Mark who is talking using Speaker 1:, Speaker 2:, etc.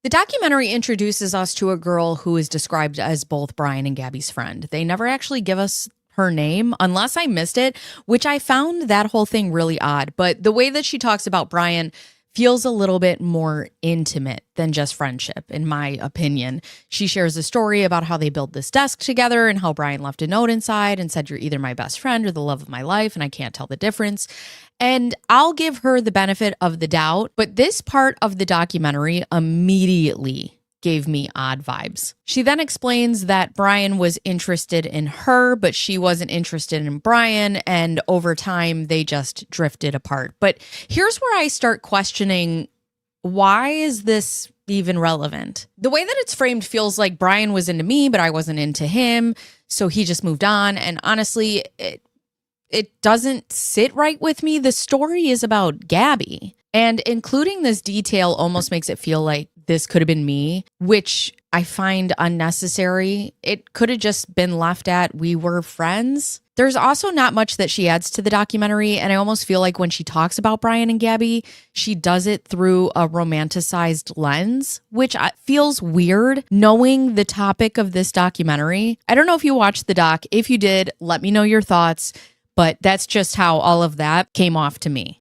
Speaker 1: The documentary introduces us to a girl who is described as both Brian and Gabby's friend. They never actually give us her name, unless I missed it, which I found that whole thing really odd. But the way that she talks about Brian feels a little bit more intimate than just friendship, in my opinion. She shares a story about how they built this desk together and how Brian left a note inside and said, "You're either my best friend or the love of my life, and I can't tell the difference." And I'll give her the benefit of the doubt, but this part of the documentary immediately gave me odd vibes. She then explains that Brian was interested in her, but she wasn't interested in Brian, and over time they just drifted apart. But here's where I start questioning, why is this even relevant? The way that it's framed feels like Brian was into me, but I wasn't into him, so he just moved on. And honestly, it doesn't sit right with me. The story is about Gabby. And including this detail almost makes it feel like this could have been me, which I find unnecessary. It could have just been left at, we were friends. There's also not much that she adds to the documentary, and I almost feel like when she talks about Brian and Gabby, she does it through a romanticized lens, which feels weird knowing the topic of this documentary. I don't know if you watched the doc. If you did, let me know your thoughts, but that's just how all of that came off to me.